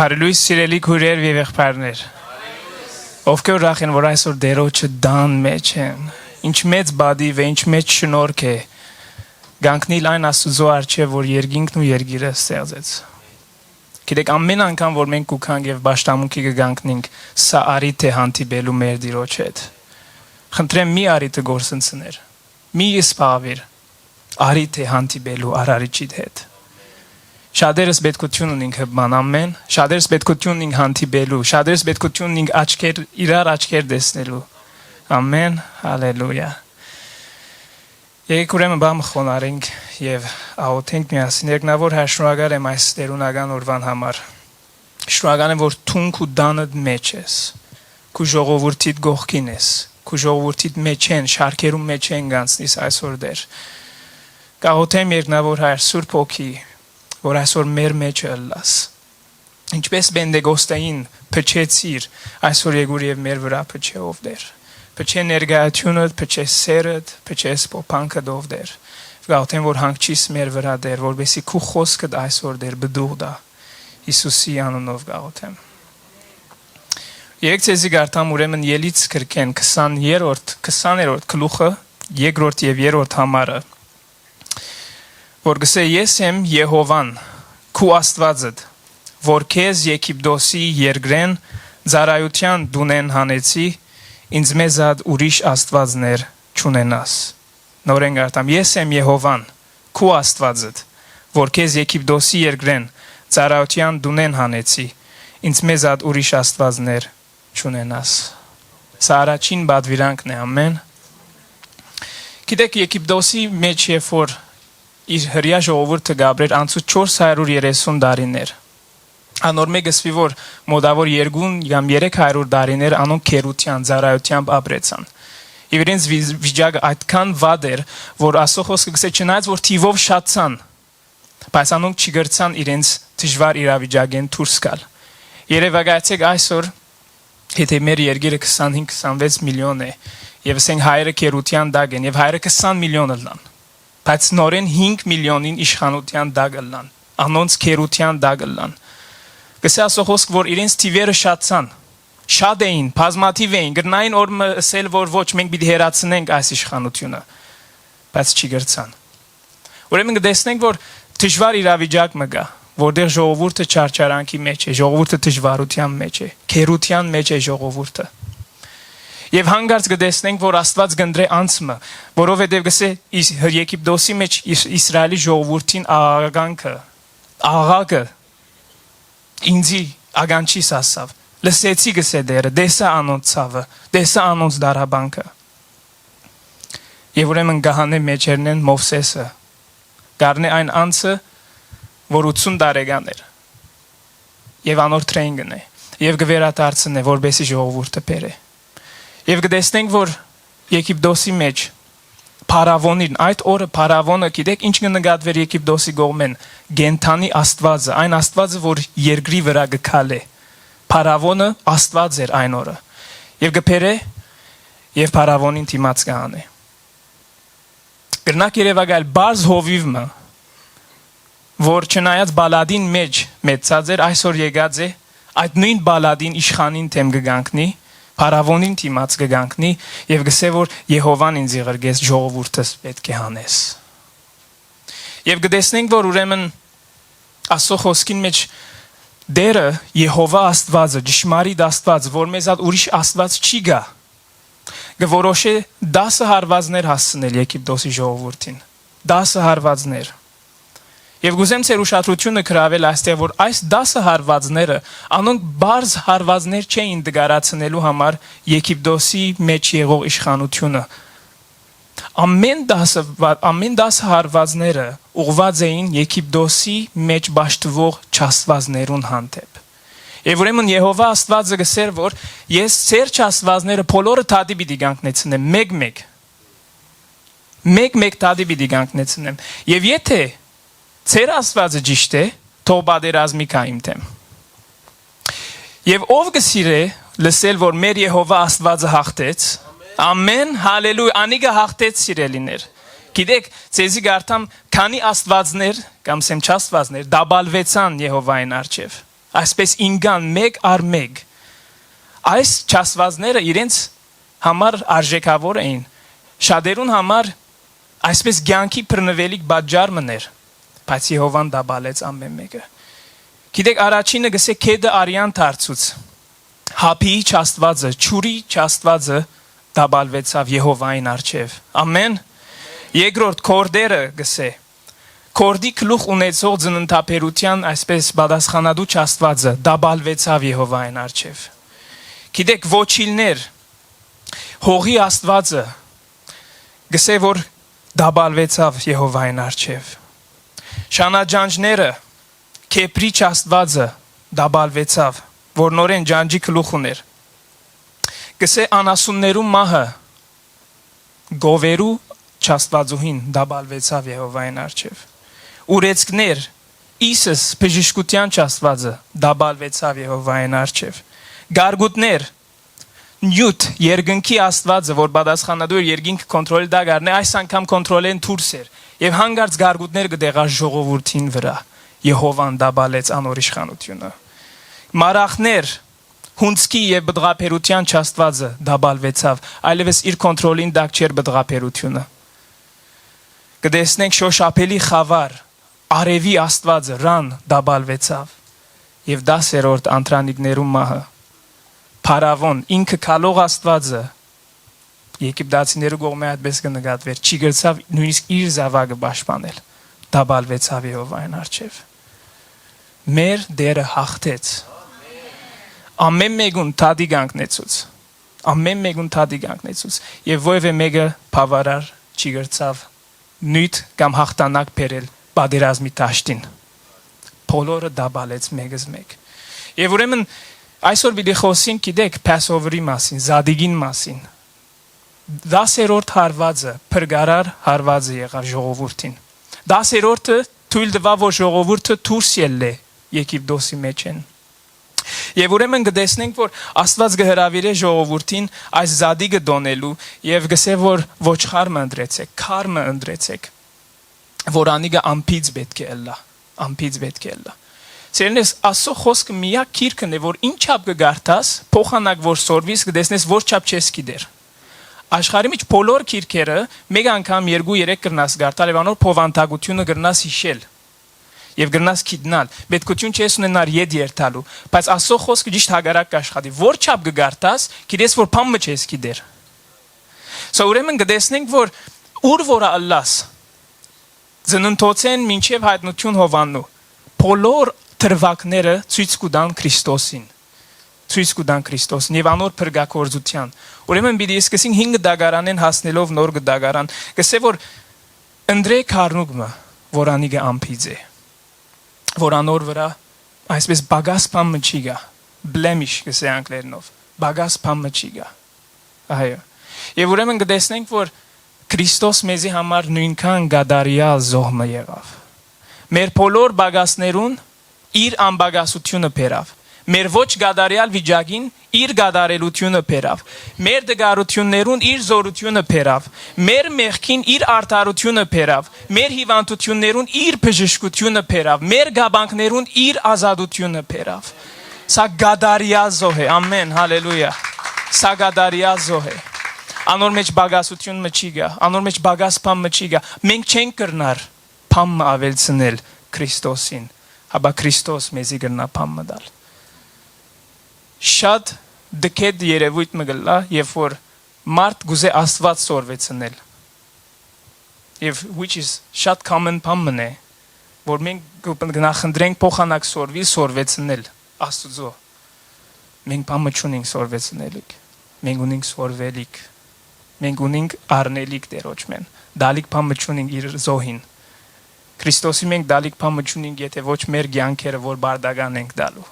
Բարելույս սիրելի քույրեր եւ եղբայրներ։ Ովքեր ուրախ են, որ այսօր դերոջը դան մեջ են։ Ինչ մեծ բադիվ է, ինչ մեծ շնորհք է։ Գանքնիլ այն Աստծո արչեւ, որ երկինքն ու երկիրը ստեղծեց։ Գիտեք, ամեն անգամ, որ մենք կուքանք եւ ճաշտամունքի կգանքնենք, սա արիթ է հանդիպելու մեր Տիրոջ հետ։ Խնդրեմ մի արիթը գործընծներ։ Մի սպավիր։ Արիթ է հանդիպելու Արարիչիդ հետ։ Շատերս պետքություն ունենք հբման, ամեն։ Շատերս պետքություն ունենք հանդիպելու, շատերս պետքություն ունենք իրար աչքեր տեսնելու։ Ամեն, հալելույա։ Եկեք ուրեմն բամ խոնարհենք եւ աղոթենք միասին։ Երկնավոր Հայր, շնորհակալ եմ այս տերունական օրվան համար։ Շնորհակալ եմ, որ թունք ու դանդ մեջ ես։ Քու ժողովրդիդ գողքին ես։ Քու ժողովրդիդ մեջ են, շարքերում մեջ են գանցնիս այսօր դեր։ Կաղոթեմ Երկնավոր Հայր, Սուրբ Հոգի, որ այսօր մեր մեջը ըլլաս։ Ինչպես Պենտեկոստեին փչեցիր, այսօր եկուր եւ մեր վրա փչե ով դեր։ Փչե ներգայությունդ, փչե սերդ, փչե սփոփանքդ ով դեր։ Գաղթեմ, որ հանգչիս մեր վրա դեր, որովհետեւ քու խոսքդ այսօր դեր բդուղ դա։ Հիսուսի անունով գաղթեմ։ Եկեք ցեզի գարտամ ուրեմն Ելից քրկեն 20-րդ գլուխը, երկրորդ եւ երրորդ համարը։ Որ գսե ես եմ Եհովան, քու Աստվածդ, որ քեզ Եգիպտոսի երկրեն ծառայության դունեն հանեցի, ինձ մեզად ուրիշ Աստվածներ չունենաս։ Նորեն գարտամ, ես եմ Եհովան, քու Աստվածդ, որ քեզ Եգիպտոսի երկրեն ծառայության դունեն հանեցի, ինձ մեզад ուրիշ Աստվածներ չունենաս։ Սա առաջին բադվիրանքն է, ամեն։ Գիտեք, Եգիպտոսի մեջ երբ որ իր հրյա ժողովուրդը գաբրեր անցուց 430 տարիներ։ Անոր մեգսվի որ մոդավոր 2 կամ 300 տարիներ անոնք քերության, ծառայությամբ ապրեցան։ Եվ իրենց վիճակը այդքան վատ էր, որ Աստծո խոսքը գսե չնայած որ թիվով շատցան, բայց անոնք չգրցան իրենց դժվար իրավիճակեն դուրս գալ։ Երևակայեցեք այսօր, եթե մեր երկիրը 25-26 միլիոն է, եւ ասենք հայերը քերության դակ են, եւ հայերը 20 միլիոն ըլլան։ Բայց նորեն 5 միլիոնին իշխանության դակ ըլլան, անոնց քերության դակ ըլլան։ Գսե Աստծո խոսք, որ իրենց թիվերը շատցան, շատ էին, բազմաթիվ էին, գրնային օրը ասել, որ ոչ մենք պիտի հերացնենք այս իշխանությունը, բայց չգրցան։ Ուրեմն կտեսնենք, որ դժվար իրավիճակ մը գա, որտեղ ժողովուրդը չարչարանքի մեջ է, ժողովուրդը դժվարության մեջ է, քերության մեջ է ժողովուրդը։ Եվ հանգարց կտեսնենք, որ Աստված գնդրե անցումը, որովհետև գսե Եգիպտոսի մեջ Իսրայելի ժողովրդին աղաղակը ինձի ագանչիս ասավ, լսեցի գսե դերը, դեսա անոնց ցավը, դեսա անոնց դարաբանքը։ Եվ ուրեմն գահանե մեջերն են Մովսեսը, գարնե այն անցը, որ 80 տարեկան էր, եւ անոր թրեին գնե, եւ գվերադարձնե, որբեսի ժողովուրդը բերե։ Եվ կտեսնենք, որ Եգիպտոսի մեջ Փարավոնին, այդ օրը Փարավոնը, գիտեք, ինչ կնկատվեր Եգիպտոսի կողմեն, Գենթանի Աստվածը, այն Աստվածը, որ երկրի վրա գքալ է։ Փարավոնը Աստված էր այն օրը։ Եվ գբերե եւ Փարավոնին դիմաց կհանե։ Գրնակ երևակայել բարձ հովիվը, որ չնայած բալադին մեջ մեծած էր, այսօր եկած է, այդ նույն բալադին իշխանին թեմ կգանքնի, Փարավոնին դիմաց կգանքնի եւ գսե որ Եհովան ինձ ղրգես ժողովուրդս պետք է հանես։ Եվ կտեսնենք, որ ուրեմն Աստծո խոսքին մեջ դերը Եհովա Աստվածը, ճշմարիտ Աստված, որ մեզад ուրիշ Աստված չի գա, գորոշե 10 հարվածներ հասցնել Եգիպտոսի ժողովրդին։ 10 հարվածներ։ Եվ գուզեմ ցեր ուշադրությունը գրավել այստեղ, որ այս 10 հարվածները անոնք բարձ հարվածներ չէին դգարացնելու համար Եգիպտոսի մեջ եղող իշխանությունը։ Ամեն 10 հարվածները ուղված էին Եգիպտոսի մեջ ճաշտվող չաստվածներուն հանդեպ։ Եվ ուրեմն Եհովա Աստվածը գսեր, որ ես ցեր չաստվածները բոլորը թադի պիտի կանգնեցնեմ, մեկ թադի պիտի կանգնեցնեմ։ Եվ եթե Ցեր Աստվածը ճիշտ է, թող բادرազմի կա իմ դեմ։ Եվ ով կսիրե լսել, որ մեր Եհովա Աստվածը հաղթեց, ամեն, հալելույա, անիկը հաղթեց սիրելիներ։ Գիտեք, ցեզի գարտամ քանի Աստվածներ կամ սեմ չաստվածներ դաբալվեցան Եհովային արչև։ Այսպես ինգան մեկ առ մեկ։ Այս չասվածները իրենց համար արժեքավոր էին։ Շատերուն համար այսպես ցանկի բռնվելիք բաժար մներ, բայց Եհովան դա բալեց ամեն մեկը։ Գիտեք, առաջինը գսե քեդը արյան դարձուց։ Հապի չաստվածը, ճուրի չաստվածը դաբալվեցավ Եհովային արչև։ Ամեն։ Երկրորդ կորդերը գսե Կորդի գլուխ ունեցող ծննդաբերության այսպես պատասխանատու չաստվածը դաբալվեցավ Եհովային արչև։ Գիտեք, ոչիլներ հողի աստվածը գսե որ դաբալվեցավ Եհովային արչև։ Շանաջանջները քեփրի չաստվածը դաբալվեցավ, որ նորեն ջանջի գլուխ ուներ։ Գսե անասուններու մահը գովերու չաստվածուհին դաբալվեցավ Եհովային արչև։ Ուրեցքներ Իսս բժշկության չաստվածը դաբալվեցավ Եհովային արչև։ Գարգուտներ նյութ երկնքի աստվածը, որ պատասխանատու էր երկինքը կոնտրոլի դա գարնե, այս անգամ կոնտրոլեն դուրս էր եւ հանգարց գարգուտներ գտեղա ժողովրդին վրա Եհովան դաբալեց անոր իշխանությունը։ Մարախներ հունցքի եւ բդղապերության չաստվածը դաբալվեցավ, այլևս իր կոնտրոլին դակ չէր բդղապերությունը։ Կտեսնենք շոշափելի խավար արևի աստվածը ռան դաբալվեցավ եւ 10-րդ անտրանիկներու մահը Փարավոն ինքը քալող աստվածը Եգիպտացիներու կողմէ այդպես կնկատվեր, չի գրծավ նույնիսկ իր զավակը պաշտպանել, դաբալվեցավ Եհովային արչև։ Մեր դերը հաղթեց։ Ամեն մեկուն թադիկ անգնեցուց։ Ամեն մեկուն թադիկ անգնեցուց եւ ովևէ մեկը բավարար չի գրծավ նույթ կամ հաղթանակ բերել պատերազմի դաշտին։ Բոլորը դաբալեց մեկս մեկ։ Եվ ուրեմն այսօր պիտի խոսենք, գիտեք, Passover-ի մասին, Զադիգին մասին։ 10-րդ հարվածը, փրկարար հարվածը եղավ ժողովրդին։ 10-րդը թույլ տվավ, որ ժողովուրդը դուրս ելնե Եգիպտոսի մեջ են։ Եվ ուրեմն կտեսնենք, որ Աստված կհրավիրե ժողովրդին այս Զադիգը դոնելու եւ գսե որ ոչխարը ընտրեցեք, քարը ընտրեցեք, որ անիգա ամփից պետք է ելա, ամփից պետք է ելա։ Ցերնես ասո խոսքը միակ քիրքն է, որ ինչապ կգարտաս, փոխանակ որ սորվիս կտեսնես որ չափ չես գիտեր։ Աշխարհի մեջ բոլոր քիրքերը մեկ անգամ 2-3 կրնաս գարտալ եւ անոր փովանտագությունը կրնաս հիշել։ Եվ գրնաս քիդնալ, պետքություն չես ունենար եդ երթալու, բայց ասո խոսքը ճիշտ հագարակ կաշխատի, որ չափ կգարտաս, գիտես որ փամը չես գիտեր։ Սա ուրեմն կտեսնենք, որ ուր որ Ալլահ ծննդոցեն մինչև հայտնություն Հովաննու, բոլոր թրվակները ցույց կտան Քրիստոսին, ցույց կտան Քրիստոսին եւ անոր փրկակորձության։ Ուրեմն պիտի սկսենք 5 դագարանեն հասնելով նոր դագարան, գսե որ ընդրեք հարնուկը, որ անիգը ամփից է, որ անոր վրա այսպես բագաս փամը չի գա, blemish գսե անգլերենով, բագաս փամը չի գա։ Այո։ Եվ ուրեմն կտեսնենք, որ Քրիստոս մեզի համար նույնքան գադարիալ զոհը եղավ։ Մեր բոլոր բագասներուն իր անբագասությունը բերավ։ Մեր ոչ գադարիալ վիճակին իր գադարելությունը բերավ։ Մեր դգարություններուն իր զորությունը բերավ։ Մեր մեղքին իր արդարությունը բերավ։ Մեր հիվանդություններուն իր բժշկությունը բերավ։ Մեր գաբանքներուն իր ազատությունը բերավ։ Սա գադարիալ զոհ է։ Ամեն, հալելույա։ Սա գադարիալ զոհ է։ Անոր մեջ բագասություն չի գա, անոր մեջ բագաս փամը չի գա։ Մենք չենք կրնար փամը ավելցնել Քրիստոսին, հաբա Քրիստոս մեզի կրնա փամը դալ։ Շատ դքեդ երևույթ մը գլա, երբ որ մարդ գուզե Աստված սորվեցնել։ Եվ which is շատ common փամն է, որ մենք գնախնդրենք փոխանակ սորվի սորվեցնել Աստծո։ Մենք փամը չունենք սորվեցնելիք։ Մենք ունենք սորվելիք։ Մենք ունենք առնելիք դերոճմեն։ Դալիք փամը չունենք իր զոհին։ Քրիստոսի մենք դալիք փամը չունենք, եթե ոչ մեր ցանկերը որ բարդական ենք դալու։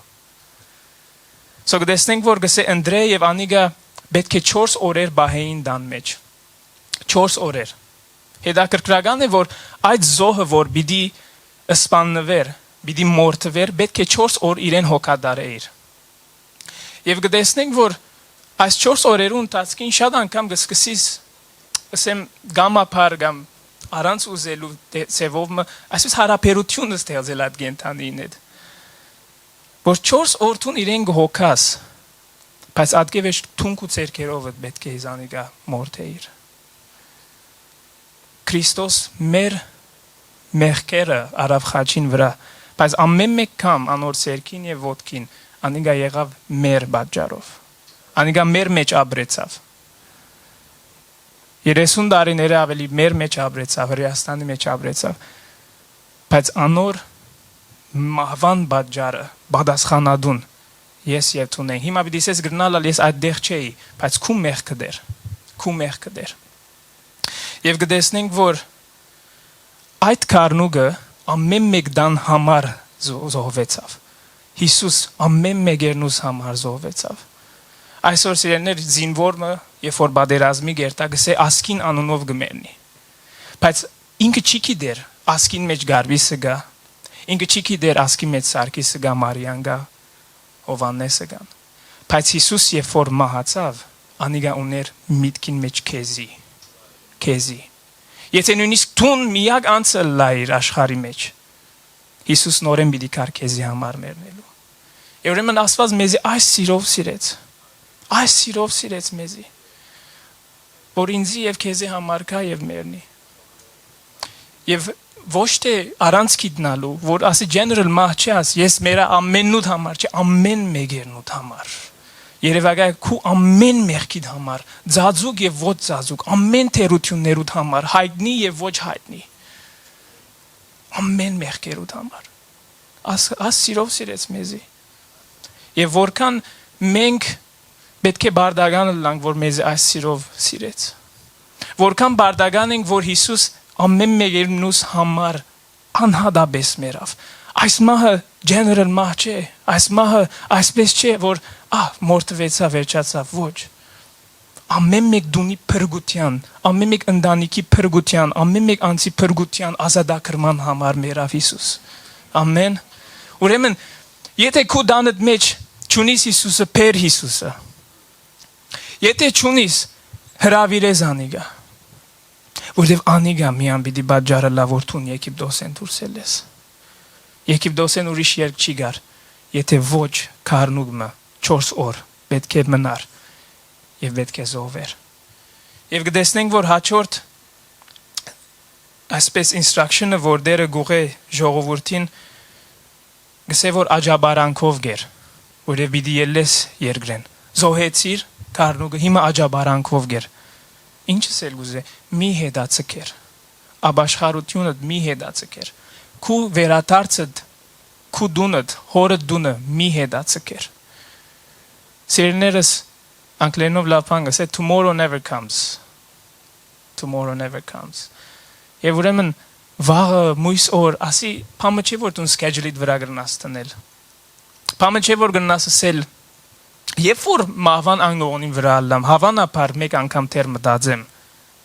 Սա գտեսնենք, որ գսե Անդրեյ եւ Անիգա պետք է 4 օրեր բահեին դան մեջ։ 4 օրեր։ Հետաքրքրական է, որ այդ զոհը, որ պիտի սպաննվեր, պիտի մորթվեր, պետք է 4 օր իրեն հոգադարեիր։ Եվ գտեսնենք, որ այս 4 օրերու ընթացքին շատ անգամ կսկսիս, ասեմ, գամապար կամ առանց ուզելու ծևով, այսպես հարաբերությունը ստեղծել այդ գենթանին հետ։ որ 4 օրթուն իրեն գհոգաս, բայց ադկեվեշ թունք ու ցերկերովդ պետք է իզանիգա մորթեիր։ Քրիստոս մեր մեղքերը արավ խաչին վրա, բայց ամեն մեկ կամ անոր ցերկին եւ ոտքին անիգա եղավ մեր բաժարով։ Անիգա մեր մեջ ապրեցավ։ 30 տարիները ավելի մեր մեջ ապրեցավ, Հրեաստանի մեջ ապրեցավ։ Բայց անոր մահվան բաժարը բադասխանադուն ես եւ ցունեն։ Հիմա պիտի ասես գրնալալ ես այդտեղ չէի, բայց քու մեղքը դեր։ Եվ գտեսնենք, որ այդ քարնուգը ամեն մեկդան համար զոհվեցավ։ Հիսուս ամեն մեկերնուս համար զոհվեցավ։ Այսօր սիրելիներ զինվորը, երբ որ բادرազմի գերտա գսե ասկին անունով գմերնի։ Բայց ինքը չի գիտեր ասկին մեջ գարվիսը գա, ինքը չի գիտեր ասկի մեջ Սարգիսը գա, Մարիան գա, Հովաննեսը գան։ Բայց Հիսուս երբ որ մահացավ, անիգա ուներ միտքին մեջ քեզի։ Եթե նույնիսկ տուն միակ անցը լայր աշխարհի մեջ, Հիսուս նորեն պիտի կար քեզի համար մեռնելու։ Եվ ուրեմն Աստված մեզի այս սիրով սիրեց մեզի, որ ինձի եւ քեզի համար կա եւ մեռնի։ Եվ ոչ թե առանց գիտնալու, որ ասի general մահ չի աս, ես մեր ամենուդ համար չի, ամեն մեկերնուդ համար։ Երևակայ քու ամեն մեղքիդ համար, ծածուկ եւ ոչ ծածուկ, ամեն թերություններուդ համար, հայտնի եւ ոչ հայտնի։ Ամեն մեղքերուդ համար։ Աս սիրով սիրեց մեզի։ Եվ որքան մենք պետք է բարդագան լանք, որ մեզ այս սիրով սիրեց։ Որքան բարդագան ենք, որ Հիսուս ամեն մեկերնուս համար անհադաբես մերավ։ Այս մահը general մահ չէ, այս մահը այսպես չէ, որ մորթվեցավ, վերջացավ, ոչ։ Ամեն մեկ դունի փրկության, ամեն մեկ ընտանիքի փրկության, ամեն մեկ անձի փրկության ազատագրման համար մերավ Հիսուս։ Ամեն։ Ուրեմն, եթե քու դանդ մեջ ճունիս Հիսուսը, փեր Հիսուսը, եթե ճունիս հրավիրես անիգա, որտեվ անիգա միան պիտի բաժարը լավորթուն Եգիպտոսեն դուրսելես։ Եգիպտոսեն ուրիշ երկ չի գար, եթե ոչ քարնուգմը 4 օր պետք է մնար եւ պետք է զոհվեր։ Եվ գտեսնենք, որ հաջորդ այսպես instruction-ը, որ դերը գուղե ժողովրդին գսե որ աջաբարանքով գեր, որև պիտի ելես երկրեն։ Զոհեցիր քարնուգը, հիմա աջաբարանքով գեր։ Ինչս էլ գուզե, մի հետացկեր, աբաշխարությունդ մի հետացկեր, քու վերադարձդ, քու դունդ, հորդ դունը մի հետացկեր։ Սիրելիներս, անգլերենով լավ բան գսե, tomorrow never comes. Tomorrow never comes. Եվ ուրեմն վաղը մույս օր, ասի, պամը չէ որ տուն schedule-իդ վրա գրնաս տնել։ Պամը չէ որ գրնաս ասել, երբ որ մահվան անգողոնին վրա ալամ, հավանաբար մեկ անգամ թեր մտածեմ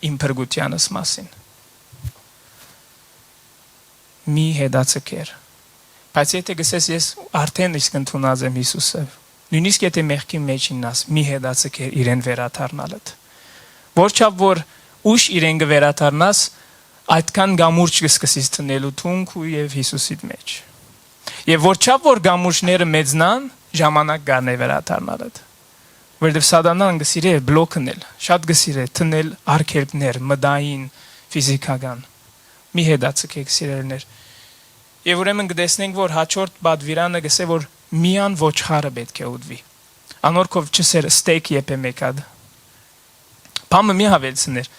իմ փրկությանս մասին։ Մի հետացկեր։ Բայց եթե գսես ես արդեն իսկ ընդունած եմ Հիսուսը, նույնիսկ եթե մեղքի մեջ իննաս, մի հետացկեր իրեն վերաթարնալդ։ Որչափ որ ուշ իրեն կվերաթարնաս, այդքան գամուրջ կսկսես տնելու թունք ու եւ Հիսուսի մեջ։ Եվ որչափ որ գամուրջները մեծնան, ժամանակ գան է վերաթարնալդ։ Որտեվ սատանան գսիրե բլոկնել, շատ գսիրե տնել արգելքներ, մտային, ֆիզիկական։ Մի հետացկեք սիրելիներ։ Եվ ուրեմն գտեսնենք, որ հաջորդ բադվիրանը գսե որ միան ոչխարը պետք է ուտվի։ Անորքով չսեր ստեյք եփե մեկադ։ Պամը մի հավելցներ։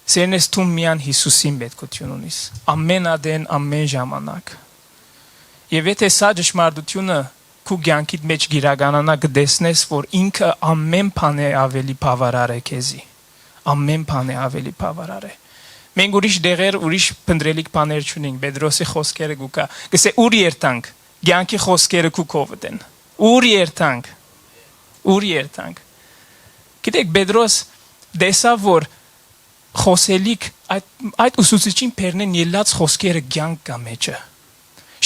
Սերնես թում միան Հիսուսին պետքություն ունիս։ Ամեն ադեն, ամեն ժամանակ։ Եվ եթե սա ճշմարտությունը քու կյանքիդ մեջ գիրականանա գտեսնես, որ ինքը ամեն բան է ավելի բավարար է քեզի։ Ամեն բան է ավելի բավարար է։ Մենք ուրիշ դեղեր, ուրիշ փնդրելիք բաներ չունենք, Պետրոսի խոսքերը գուկա։ Գսե ուր երթանք, կյանքի խոսքերը քու կովդ են։ Ուր երթանք։ Գիտեք, Պետրոս դեսավ, որ խոսելիք այդ ուսուցիչին փերնեն ելած խոսքերը կյանք կա մեջը։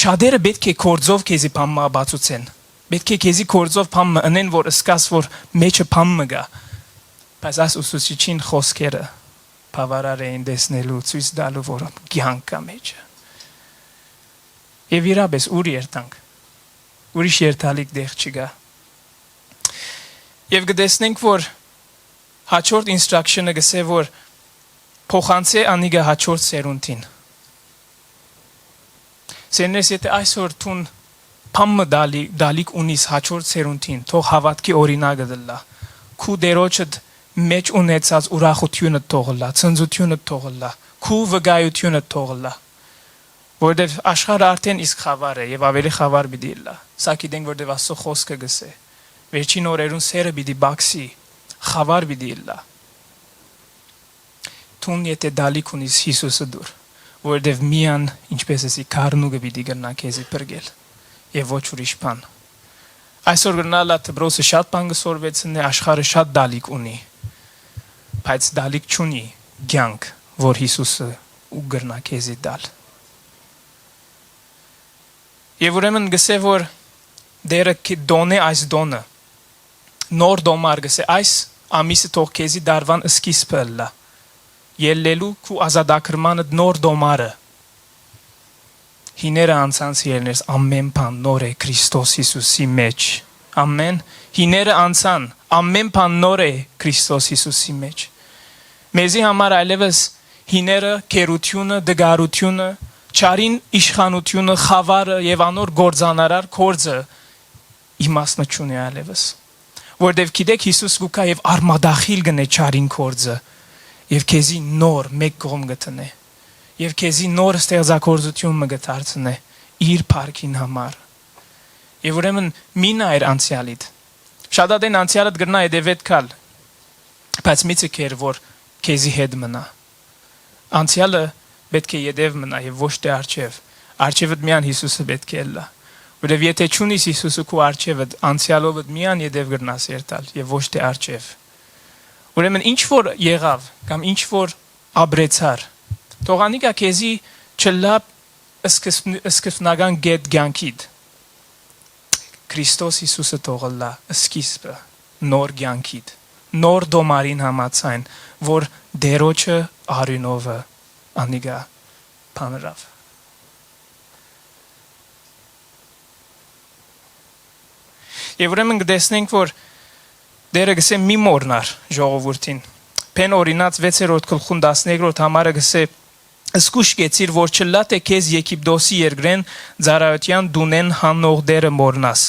Շատերը պետք է կորձով քեզի բամը բացուցեն։ Պետք է քեզի կորձով բամը ընեն, որ սկաս որ մեջը բամը գա։ Բայց այս ուսուցիչին խոսքերը բավարար էին դեսնելու, ցույց տալու, որ կյանք կա մեջը։ Եվ իրապես ուր երթանք։ Ուր երթանք։ Գիտեք, Պետրոս դեսավ, որ խոսելիք այդ ուսուցիչին փերնեն ելած խոսքերը կյանք կա մեջը։ Շատերը պետք է կորձով քեզի բամը բացուցեն։ Պետք է քեզի կորձով բամը ընեն, որ սկաս որ մեջը բամը գա։ Բայց այս ուսուցիչին խոսքերը բավարար էին դեսնելու, ցույց տալու, որ կյանք կա մեջը։ ուրիշ երթալիք դեղ չկա։ Եվ գտեսնենք, որ հաջորդ instruction-ը գսե, որ փոխանցե անիգա հաջորդ սերունդին։ Սերներս եթե այսօր տուն փամը դալիք ունիս հաջորդ սերունդին, թող հավատքի օրինակը դլա, քու դերոջդ մեջ ունեցած ուրախությունը թողլա, ցնծությունը թողլա, քու վգայությունը թողլա, որովհետև աշխարհը արդեն իսկ խավար է եւ ավելի խավար պիտի լա։ Սա գիտենք, որովհետև Աստծո խոսքը գսե։ Վերջին օրերուն սերը պիտի բացի, խավար պիտի լա։ Տուն եթե դալիք ունիս Հիսուսը դուր, որովհետև միան ինչպես էսի քարնուգը պիտի գնա քեզի բրգել եւ ոչ ուրիշ բան։ Այսօր գնալա դբրոսը շատ բան գսորվեցնե, աշխարհը շատ դալիք ունի, բայց դալիք չունի ցանկ, որ Հիսուսը ու գրնա քեզի դալ։ Եվ ուրեմն գսե, որ դերը դոնե այս դոնը, նոր դոմար գսե, այս ամիսը թող քեզի դարվան սկիզբը լա, ելլելու քու ազատագրմանդ նոր դոմարը, հիները անցանց ելներս ամեն բան նոր է Քրիստոս Հիսուսի մեջ, ամեն, հիները անցան, ամեն բան նոր է Քրիստոս Հիսուսի մեջ։ Մեզի համար այլևս հիները, կերությունը, դգարությունը, չարին իշխանությունը, խավարը եւ անոր գործանարար կորձը իմաստնը չունի այլևս։ Որտեւ գիտեք Հիսուս գուկա եւ արմադախիլ գնե չարին կորձը եւ քեզի նոր մեկ կողմ գտնե եւ քեզի նոր ստեղծագործություն մը գտարցնե իր парքին համար։ Եվ ուրեմն մինա էր անցյալիդ։ Շատ ադեն անցյալդ գրնա եդեվետ կալ, բայց միցը կեր, որ քեզի հետ մնա։ Անցյալը պետք է եդև մնա եւ ոչ թե արջև։ Արջևդ միան Հիսուսը պետք է լա։ Որովհետեւ եթե չունիս Հիսուսը քու արջևդ, անցյալովդ միան եդև գրնաս երթալ եւ ոչ թե արջև։ Ուրեմն ինչ որ եղավ կամ ինչ որ աբրեցար, թողանիկա քեզի չլա սկզբնական գետ ցանկիդ։ Քրիստոս Հիսուսը թողլա սկիզբը նոր ցանկիդ, նոր դոմարին համացայն, որ դերոջը արյունովը անիգա բանրավ։ Եվ ուրեմն գտեսնենք, որ դերը գսե մի մորնար ժողովուրդին։ Պեն օրինած 6-րդ գլխուն 13-րդ համարը գսե Սկուշ գեցիր, որ չլա թե քեզ Եգիպտոսի երկրեն ծառայության դունեն հանող դերը մորնաս։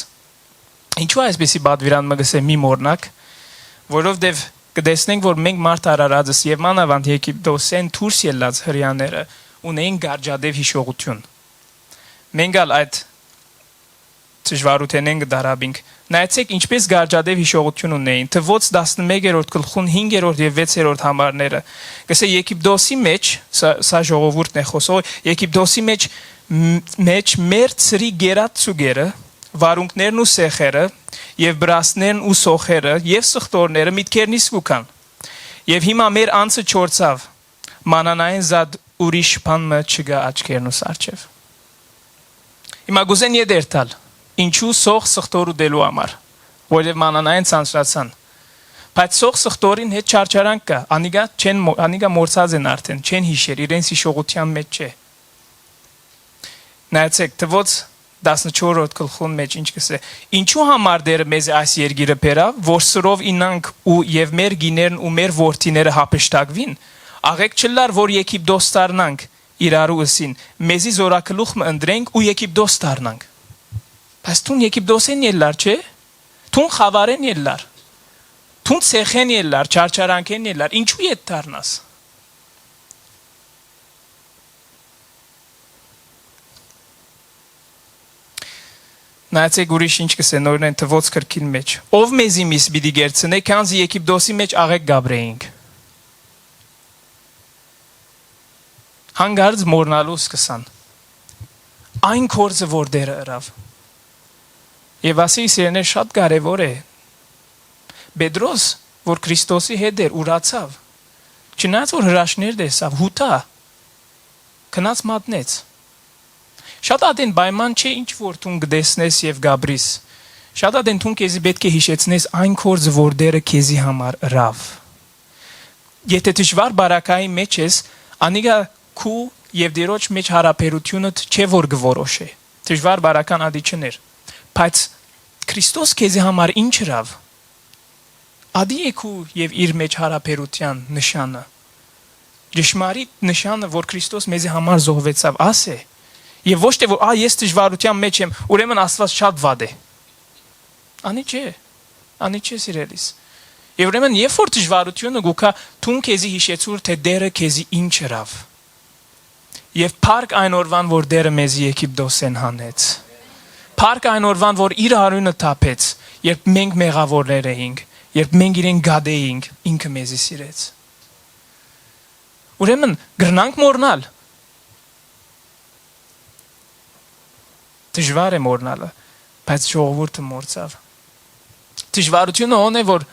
Ինչու այսպեսի բադվիրան մը գսե մի մորնակ, որովհետև կտեսնենք, որ մենք մարդ արարածս եւ մանավանդ Եգիպտոսեն դուրս ելած հрьяաները ունեին գարջադև հիշողություն։ Մենք ալ այդ դժվարութենեն գդարաբինք։ Նայեցեք ինչպես գարջադև հիշողություն ունեին։ Թվոց 11-րդ գլխուն 5-րդ եւ 6-րդ համարները։ Գսե Եգիպտոսի մեջ, սա ժողովուրդն է խոսող, Եգիպտոսի մեջ մեր ծրի գերած ցուգերը, վարունքներն ու սեխերը եւ բրասներն ու սոխերը եւ սխտորները միտքերնից գուքան։ Եվ հիմա մեր անցը չորցավ։ Մանանային զատ ուրիշ բան մը չգա աչքերն ու սարչև։ Հիմա գուզեն եդերտալ։ Ինչու սող սխտորու դելու համար, որև մանանային ցանցրացան։ Բայց սող սխտորին հետ չարչարանք կա, անիգա մորցած են արդեն, չեն հիշեր, իրենց հիշողության մեջ չէ։ Նայեցեք, թվոց 14-րդ գլխուն մեջ ինչ կսե։ Ինչու համար դերը մեզ այս երգիրը բերավ, որ սրով ինանք ու եւ մեր գիներն ու մեր որդիները հապշտակվին, աղեք չլար, որ Եգիպտոս դառնանք իրարու ըսին, մեզի զորակլուխ մը ընտրենք ու Եգիպտոս դառնանք։ Բայց տուն Եգիպտոսեն ելլար, չէ։ Տուն խավարեն ելլար։ Տուն ցեխեն ելլար, չարչարանքեն ելլար։ Ինչու ետ դառնաս։ Նայեցեք ուրիշ ինչ կսեն օրինեն թվոց քրքին մեջ։ Ով մեզի միս պիտի գերցնե, քանզի Եգիպտոսի մեջ աղեք գաբրեինք։ Հանգարց մորնալու սկսան։ Այն կորձը որ դերը ըրավ։ Եվ ասի սիրեներ շատ կարևոր է։ Պետրոս, որ Քրիստոսի հետ էր, ուրացավ։ Չնայած որ հրաշքներ տեսավ, հութա քնած մատնեց։ Շատ ադեն պայման չէ ինչ որ դու գտեսնես եւ գաբրիս։ Շատ ադեն դու քեզի պետք է հիշեցնես այն կորձը որ դերը քեզի համար ըրավ։ Եթե դժվար բարակայի մեջ ես, անիգա քու եւ դերոջ մեջ հարաբերությունը չէ որ գորոշե։ Դժվար բարական ադի չներ։ Բայց Քրիստոս քեզի համար ինչ հրավ։ Ադի եկու եւ իր մեջ հարաբերության նշանը։ Ճշմարիտ նշանը, որ Քրիստոս մեզի համար զոհվեցավ, ասե։ Եվ ոչ թե որ ես դժվարության մեջ եմ, ուրեմն Աստված շատ վատ է։ Անի չէ սիրելիս։ Եվ ուրեմն երբ որ դժվարությունը գուքա, թուն քեզի հիշեցուր, թե Տերը քեզի ինչ հրավ։ Եվ փառք այն օրվան, որ Տերը մեզի Եգիպտոսեն հանեց։ Փառք այն օրվան, որ իր արյունը թափեց, երբ մենք մեղավորներ էինք, երբ մենք իրեն գադեինք, ինքը մեզի սիրեց։ Ուրեմն գրնանք մորնալ։ Դժվար է մորնալը, բայց ժողովուրդը մորցավ։ Դժվարությունը ո՞ն է, որ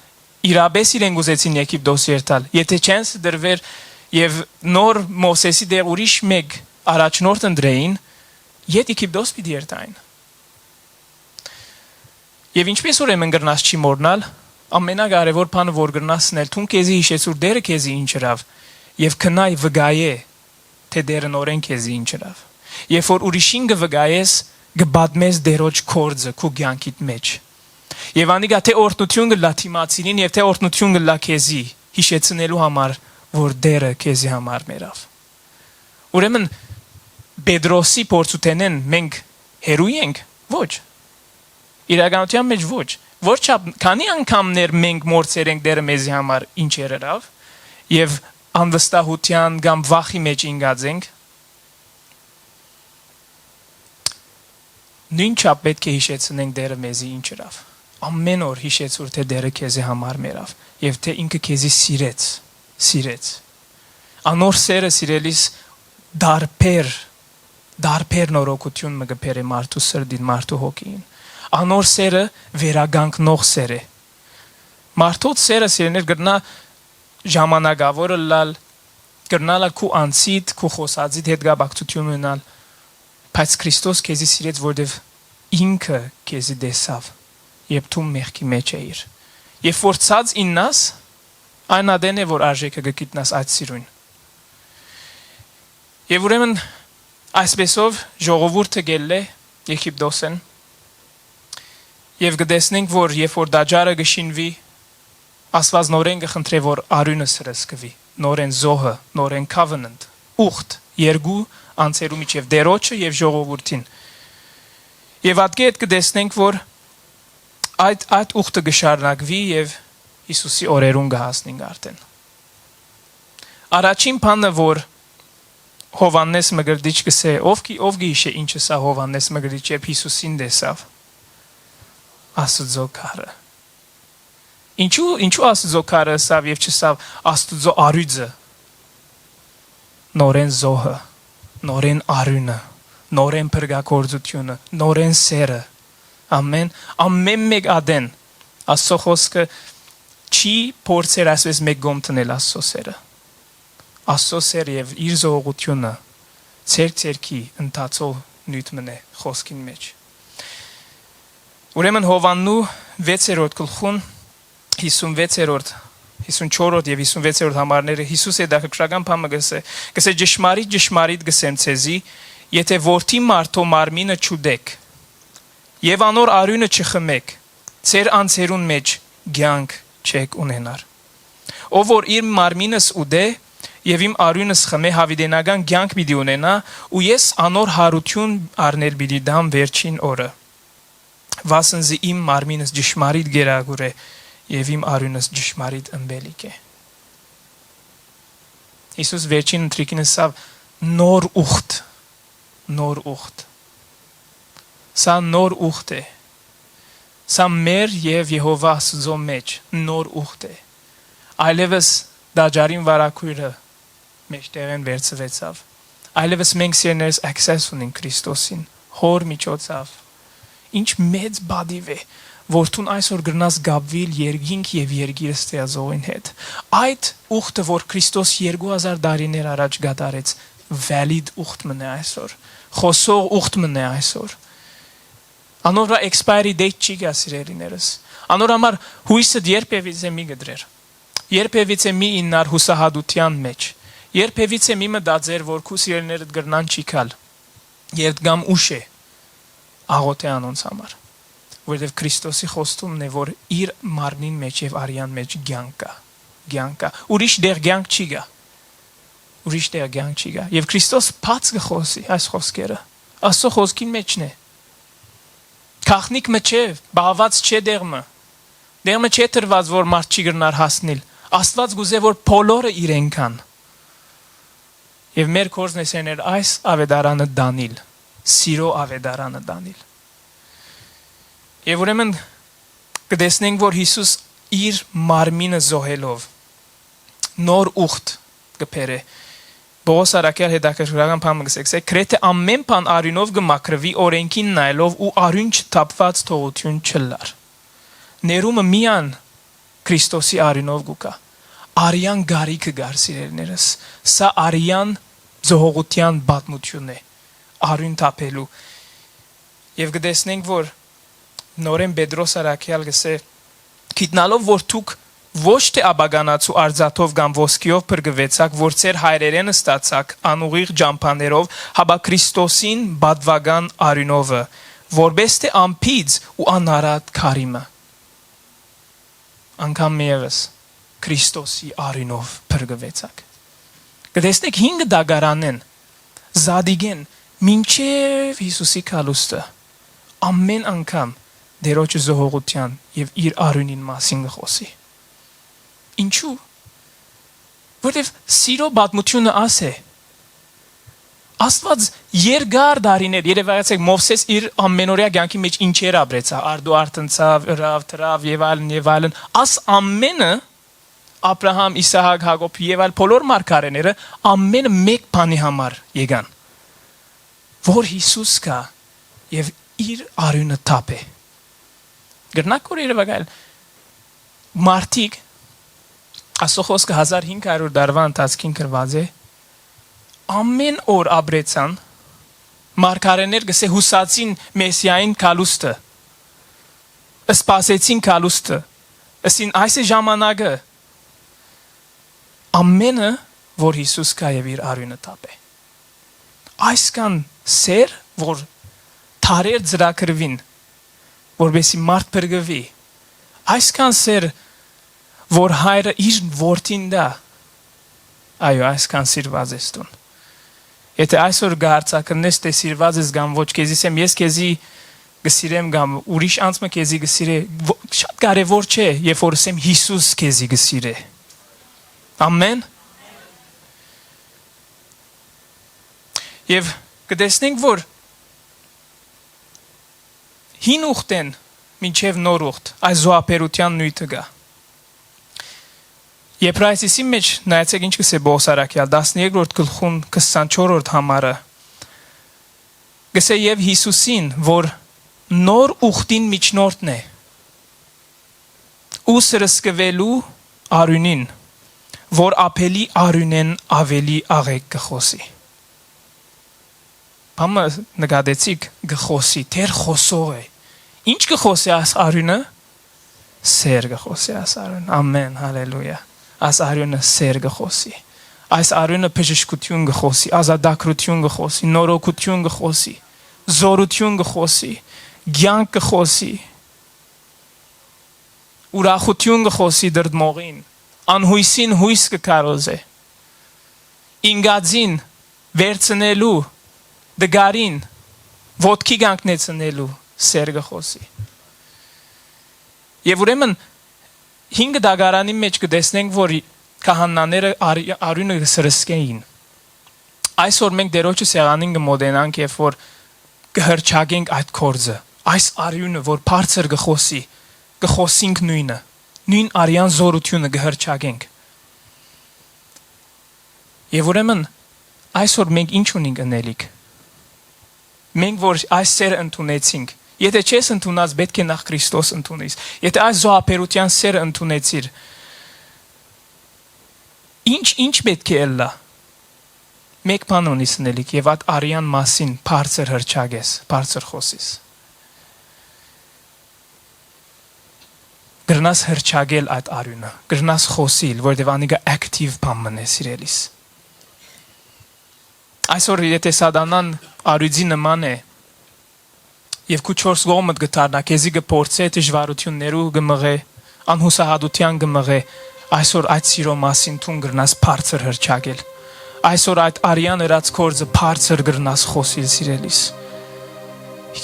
իրապես իրեն գուզեցին Եգիպտոս երթալ։ Եթե չեն դրվեր եւ նոր Մովսեսի դեղ ուրիշ մեկ առաջնորդ ընդրեին, իդ Եգիպտոս պիտի երթային։ Եվ ինչպես ուրեմն գրնաս չի մորնալ, ամենակարևոր բանը որ գրնասն էլ թուն քեզի հիշեցուր Տերը քեզի ինչ հրավ եւ քնայ վգայե թե Տերը նորեն քեզի ինչ հրավ։ Երբ որ ուրիշին կվգայես, կբադմես Տերոջ կորձը քու կյանքիդ մեջ։ Եվ անիկա թե օրհնություն կլա թիմացինին եւ թե օրհնություն կլա քեզի հիշեցնելու համար, որ Տերը քեզի համար մերավ։ Ուրեմն Պետրոսի փորձութենեն մենք հերույ ենք, ոչ։ Իրականության մեջ ոչ։ Ոչ քանի անգամներ մենք մորցեր ենք Տերը մեզի համար ինչ երերավ եւ անվստահության կամ վախի մեջ ինգած ենք։ Նույնչափ պետք է հիշեցնենք Տերը մեզի ինչ երավ։ Ամեն օր հիշեցուր թե Տերը քեզի համար մերավ եւ թե ինքը քեզի սիրեց։ Անոր սերը սիրելիս դարբեր նորոգություն մը գբեր է մարդու սրդին, մարդու հոգին։ Անոր սերը վերագանքնող սեր է։ Մարդոց սերը սիրելներ գրնա ժամանակավորը լալ, գրնալա քու անցիդ, քու խոսածիդ հետ գաբակցություն ունենալ, բայց Քրիստոս քեզի սիրեց, որտեվ ինքը քեզի դեսավ, երբ դու մեղքի մեջ էիր։ Երբ որ ցած իննաս, այն ադեն է, որ արժեքը գտնաս այդ սիրուն։ Եվ ուրեմն այսպեսով ժողովուրդը գել է Եգիպտոսեն եւ գտեսնենք, որ երբ որ դաջարը գշինվի, Աստված նորեն կխնդրե, որ արյունը սրսկվի, նորեն զոհը, նորեն covenant, ուխտ, երկու անձերու միջև Տերոջը եւ ժողովրդին։ Եվ այդքեդ կտեսնենք, որ այդ ուխտը կշարունակվի եւ Հիսուսի օրերուն կհասնենք արդեն։ Առաջին բանը, որ Հովաննես Մգրդիչ կսե, ով գիշե ինչը սա Հովաննես Մգրդիչ երբ Հիսուսին տեսավ։ Աստուծո քարը։ Ինչու Աստուծո քարը սավ եւ չսավ Աստուծո արյուծը։ Նորեն զոհը, նորեն արյունը, նորեն փրկագործությունը, նորեն սերը։ Ամեն մեկ ադեն Աստծո խոսքը չի փորձեր ասես մեկ գոմ տնել Աստծո սերը։ Աստծո սերը եւ իր զողությունը ցերքի ընթացող նույթ մնե խոսքին մեջ։ Ուրեմն Հովաննու 6-րդ գլխուն 56-րդ, 54-րդ եւ 56-րդ համարները Հիսուս է դակրական բանը գսե ճշմարիտ գսեմ ցեզի, եթե որդի մարդու մարմինը չուդեք եւ անոր արյունը չխմեք, ծեր անձերուն մեջ ցանկ չեք ունենար։ Ով որ իր մարմինս ուդե եւ իմ արյունս խմե հավիտենական ցանկ պիտի ունենա, ու ես անոր հարություն առնել պիտի դամ վերջին օրը։ Վասնզի իմ մարմինս ճշմարիտ գերագուր է եւ իմ արյունս ճշմարիտ ըմբելիք է։ Հիսուս վերջին ընտրիկին ասավ նոր ուխտ։ Սա նոր ուխտ է։ Սա մեր եւ Եհովա Աստծո մեջ նոր ուխտ է։ Այլևս դաջարին վարակույրը մեջտեղեն վերցվեցավ։ Այլևս մենք սիրներս access ունենք Քրիստոսին, հոր միջոցով։ Ինչ մեծ բադիվ է, որտուն այսօր գրնաս գաբվիլ երկինք եւ երկիր ստեղծողին հետ։ Այդ ուխտը, որ Քրիստոս 2000 տարիներ առաջ գտարեց, valid ուխտ մնա այսօր։ Խոսող ուխտ մնա այսօր։ Անոր expiry date չի գա սիրելիներս։ Անոր համար հույսը երբևիցե մի գդրեր։ Երբևիցե մի իննար հուսահատության մեջ։ Երբևիցե մի մտածեր, որ քու սիրելիներդ գրնան չի կալ։ Երբ գամ ուշ է աղոթե անոնց համար։ որովհետև Քրիստոսի խոստումն է, որ իր մարմնին մեջ եւ արյան մեջ կյանք կա։ Ուրիշ դեր կյանք չի գա։ Եվ Քրիստոս բաց կխոսի այս խոսքերը։ Աստծո խոսքին մեջն է։ Քախնիկ մը բաղված չէ դերմը։ Դերմը չէ տրված, որ մարդ չի գրնար հասնել։ Աստված գուզե, որ բոլորը իրեն կան։ Եվ մեր կորզն է սեներ այս ավետարանը դանիլ, սիրո ավետարանը դանիլ։ Եվ ուրեմն կտեսնենք, որ Հիսուս իր մարմինը զոհելով նոր ուխտ կբերե։ Բողոս արաքյալ հետաքրքրական բան կսե, գրեթե ամեն բան արյունով կմաքրվի օրենքին նայելով ու արյուն չթափված թողություն չլար։ Ներումը միան Քրիստոսի արյունով գուկա։ Արյան գարիքը գար սիրելիներս։ Սա արյան զոհողության պատմություն է։ Արյուն թափելու։ Եվ կտեսնենք, որ նորեն Պետրոս արաքյալ գսե, գիտնալով, որ դուք ոչ թե աբագանացու արձատով կամ ոսկիով փրկվեցաք, որ ձեր հայրերենը ստացաք անուղիղ ջամփաներով, հաբա Քրիստոսին բադվական արյունովը, որպես թե ամփից ու անարատ քարիմը։ Անկամ եւս Քրիստոսի արյունով փրկվեցաք։ Կտեսնեք 5 դագարանեն զադիգեն մինչև Հիսուսի քալուստը ամեն անգամ դերոջը զոհողության եւ իր արյունին մասին խոսի։ Ինչու՞։ Որտեվ սիրո պատմությունը ասե։ Աստված երկար դարիներ, երևացեք Մովսես իր ամենօրյա կյանքի մեջ ինչեր ապրեցա, արդու արտնցավ, թրավ եւ այլն, աս ամենը Աբրահամ, Իսահակ, Հակոբ եւ այլ բոլոր մարգարեները ամենը մեկ բանի համար եկան, որ Հիսուս կա եւ իր արյունը թափե։ Գրնակ որ երևակայել մարդիկ Աստծո խոսքը 1500 տարվա ընթացքին գրված է, ամեն օր ապրեցան, մարգարեներ գսե հուսացին Մեսիային քալուստը, սպասեցին քալուստը, ասին այս է ժամանակը, ամենը, որ Հիսուս կա եւ իր արյունը թափե։ Այս կան սեր, որ թարեր ծրագրվին, որբեսի մարդ փրկվի։ Այս կան սեր, որ հայրը իր որդին դա, այո, այսքան սիրված ես տուն։ Եթե այսօր գարցակնես թե սիրված ես կամ ոչ քեզիս եմ, ես քեզի գսիրեմ կամ ուրիշ անցը քեզի գսիրե, շատ կարևոր չէ, երբ որ ասեմ Հիսուս քեզի գսիրե։ Ամեն։ Եվ կտեսնենք, որ հին ուխտեն մինչև նոր ուխտ, այս զոհաբերության նույթը գա։ Եբրայեցիսի մեջ նայեցեք ինչ կսե Բողոս արաքյալ 13-րդ գլխուն 24-րդ համարը գսե եւ Հիսուսին, որ նոր ուխտին միջնորդն է ու սրսկվելու արյունին, որ ապելի արյունեն ավելի աղեկ կխոսի։ Բամը նկատեցիք գխոսի, թեր խոսող է։ Ինչ կխոսի այս արյունը։ Սեր կխոսի այս արյուն։ Ամեն, հալելույա։ Այս արյունը սեր կխոսի։ Այս արյունը բժշկություն կխոսի, ազատագրություն կխոսի, նորոգություն կխոսի, զորություն կխոսի, կյանք կխոսի, ուրախություն կխոսի դրդմողին, անհույսին հույս կկարոզե, ինգածին վերցնելու, դգարին ոտքի կանգնեցնելու սեր կխոսի։ Եվ ուրեմն 5 դագարանի մեջ կտեսնենք, որ քահանաները արյունը սրսկեին։ Այսօր մենք դերոջը սեղանին կմոտենանք, երբ որ կհրճագենք այդ կորձը, այս արյունը, որ բարձր կխոսի, կխոսինք նույնը, նույն արյան զորությունը կհրճագենք։ Եվ ուրեմն այսօր մենք ինչ ունենք անելիք։ Մենք որ այս սերը ընդունեցինք, եթե չես ընդունած, պետք է նախ Քրիստոս ընդունես։ Եթե այս զոհաբերության սերը ընդունեցիր, ինչ պետք է ելնա։ Մեկ բան ունիս անելիք եւ այդ արյան մասին բարձր հրճագես, բարձր խոսես։ Գրնաս հրճագել այդ արյունը, գրնաս խոսիլ, որտեղ անիկա active բան մնե սիրելիս։ Այսօր եթե սատանան արյուծի նման է, Եվ քու 4 գոմդ գտարնա քեզի գփորձե դժվարություններու գմղե անհուսահատության գմղե այսօր այդ սիրո մասին տուն գրնաս բարձր հրճագել այսօր այդ արյան ըրած կորձը բարձր գրնաս խոսիլ սիրելիս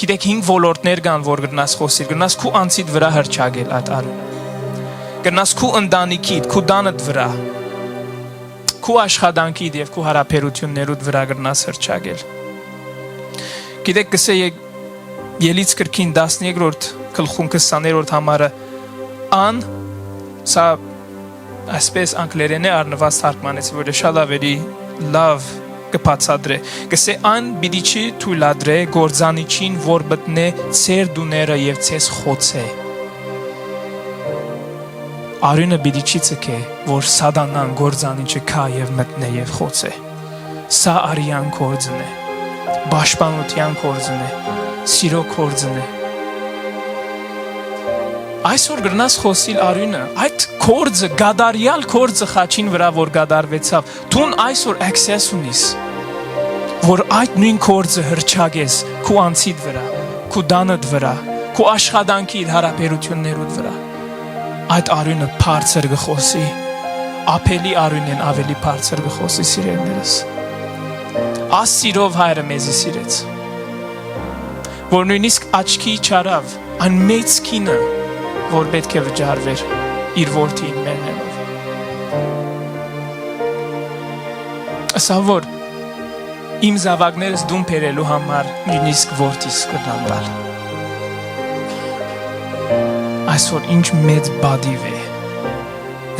գիտեք 5 ոլորտներ կան որ գրնաս խոսիլ գրնաս քու անցիդ վրա հրճագել այդ արյունը գրնաս քու ընտանիքիդ քու դանդ վրա քու աշխատանքիդ եւ քու հարաբերություններուդ վրա գրնաս հրճագել գիտեք գսե Ելից կրկին 13-րդ գլխուն 20-րդ համարը ան սա այսպես անգլերեն է առնված թարգմանեցի որ շատ ավելի լավ կբացատրե գսե ան բիդիչի թույլադրե գործանիչին որ բտնե ծեր դուները եւ ցես խոցե արյունը բիդիչի ցկե որ սատանան գործանիչը կա եւ մտնե եւ խոցե սա արյան կորձն է պաշտպանության կորձն է Սիրո կորձն է Այսօր գրնաս խոսիլ արյունը այդ կորձը գադարյալ կորձը խաչին վրա որ գադարվեցավ դուն այսօր access ունիս որ այդ նույն կորձը հրճագես քու անցիդ վրա քու դանդ վրա քու աշխատանքի հարաբերություններուդ վրա այդ արյունը բարձր գխոսի ապելի արյունն ավելի բարձր գխոսի սիրելիներս Աս սիրով հայրը մեզի սիրեց որ նույնիսկ աչքի չարավ այն մեծ կինը որ պետք է վճարվեր իր որդին մեռնելով ասա որ իմ զավակներս դուն բերելու համար նույնիսկ որդիս կդանդալ այսօր ինչ մեծ բադիվ է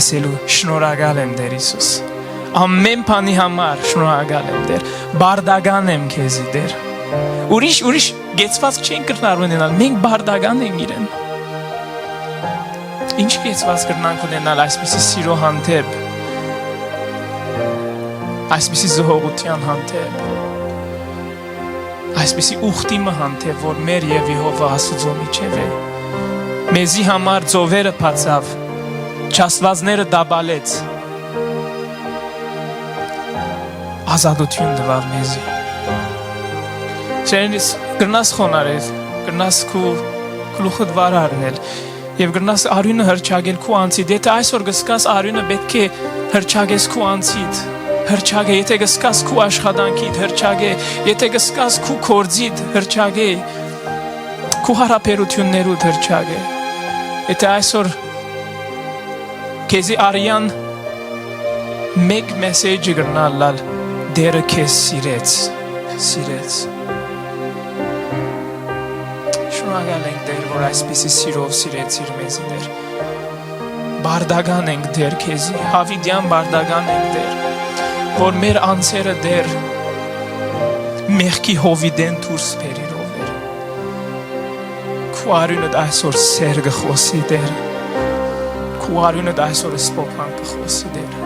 ասելու շնորհակալ եմ Տեր Հիսուս ամեն բանի համար շնորհակալ եմ Տեր բարդական եմ քեզի Տեր Ուրիշ գեցվածք չեն կրնար ունենալ, մենք բարդական ենք իրեն Ինչ գեցվածք կրնանք ունենալ այսպիսի սիրո հանդեպ Այսպիսի զհողության հանդեպ Այսպիսի ուխտիմը հանդեպ, որ մեր և Եհովա Աստուծո միջև է Մեզի համար ծովերը բացավ, չաստվածները դաբալեց Ազատություն տվավ մեզի Շերենից գրնաս խոնարել, գրնաս քու գլուխդ վար առնել և գրնաս արյունը հրճագել քու անցիդ Եթե այսօր գսկաս արյունը պետք է հրճագես քու անցիդ Հրճագե, եթե գսկաս քու աշխատանքիդ հրճագե Եթե գսկաս քու կորձիդ հրճագե Քու հարաբերություններուդ հրճագե Եթե այսօր քեզի արյան մեկ մեսեջը գրնալ լալ Դերը քեզ սիրեց Շնորհակալ ենք Տեր, որ այսպիսի սիրով սիրեցիր մեզի Տեր Բարդական ենք Տեր քեզի, հավիդյան բարդական ենք Տեր Որ մեր անձերը Տեր մեղքի հովիդեն դուրս բերիրով էր Քու արյունդ այսօր սեր գխոսի Տեր Քու արյունդ այսօր սփոփան գխոսի Տեր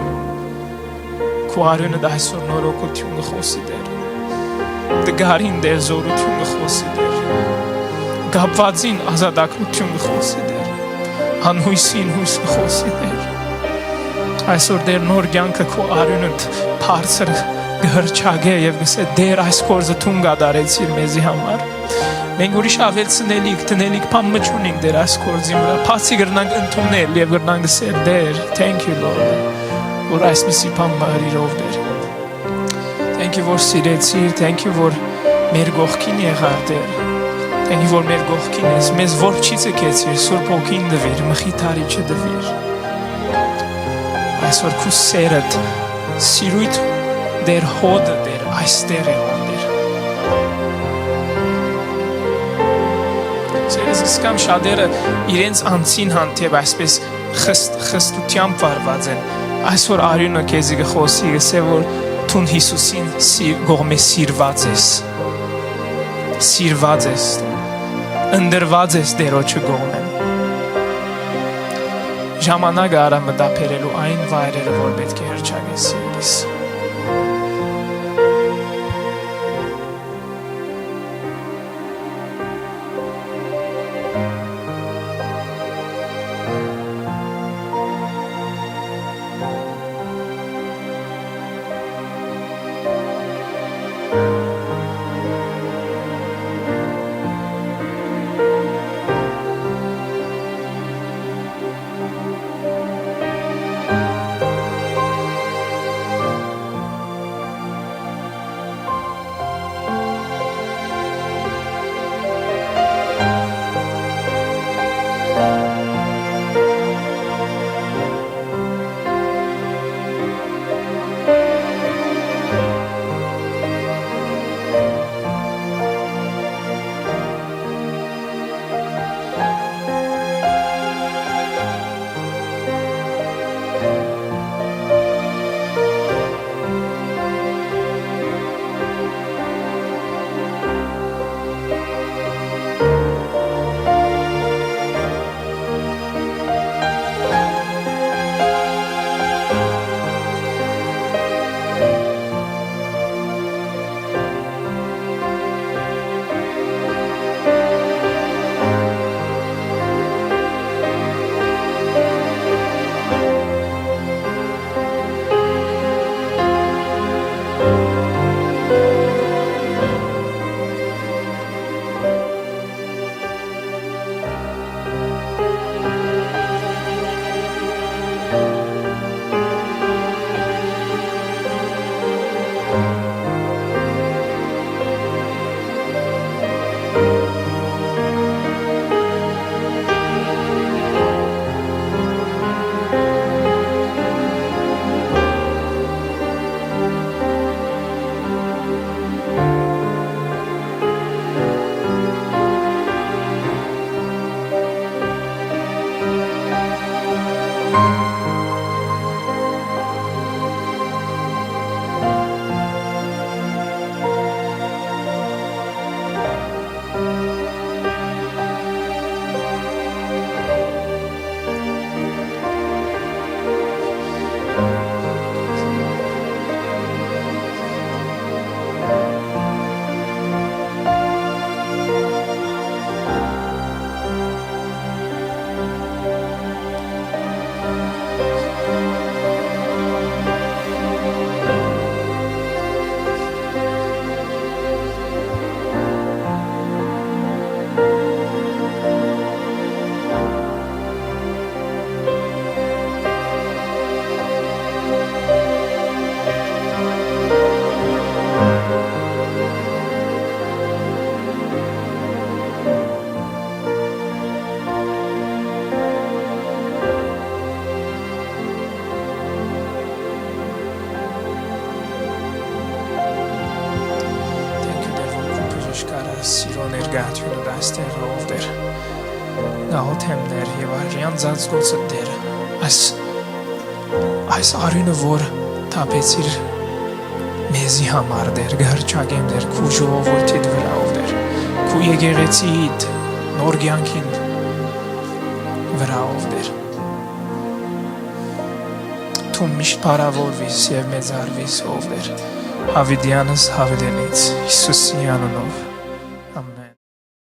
Քու արյունդ այսօր նորոգություն գխոսի Տեր Դգարին Տեր զորություն գխոսի Տեր Գապվածին ազատագրություն գխոսի Տեր Անհույսին հույս գխոսի Տեր Այսօր Տեր նոր կյանքը քո արյունդ բարձր գհրճագե եւ գսե Տեր այս կորձը տուն գադարեցիր մեզի համար Մենք ուրիշ ավելցնելիք տնելիք բան մչունենք Տեր այս կորձի վրա բացի գրնանք ընդունել եւ գրնանք գսել Տեր thank you Lord որ այսպիսի բան մարիրով Տեր Thank you որ սիրեցիր thank you որ մեր գողքին եղար Տեր Thank you որ մեր գողքին ես, մեզ ворչից եկեցիր, Սուրբ Հոգին դվիր, մխիթարի չդվիր Այսօր քու սերդ, սիրույթ դեր հոդը դեր, այստեղ է հոդեր Սերես գսկամ շատերը իրենց անցին հանդեպ այսպես խստությամբ վարված են Այսօր արյունը քեզի գխոսի գսե որ թուն Հիսուսին գողմե սիրված ես Ընդրված ես դերոջը գողմեն Ժամանակը արա մտապերելու այն վայրերը, որ պետք է հրճագես սիրելիս սիրո ներգաղթյունը դաստեղը ով դեր նահոթեմներ եւ արյան ծածկոցը դեր այս արյունը որ թափեցիր մեզի համար դեր գարչագեմ դեր քու ժողովրդիդ վրա ով դեր քու եկեղեցիդ նոր կյանքին վրա ով դեր Թու միշտ բարավորվիս եւ մեծարվիս ով դեր Հավիդյանս Հավիդենից Հիսուսի անունով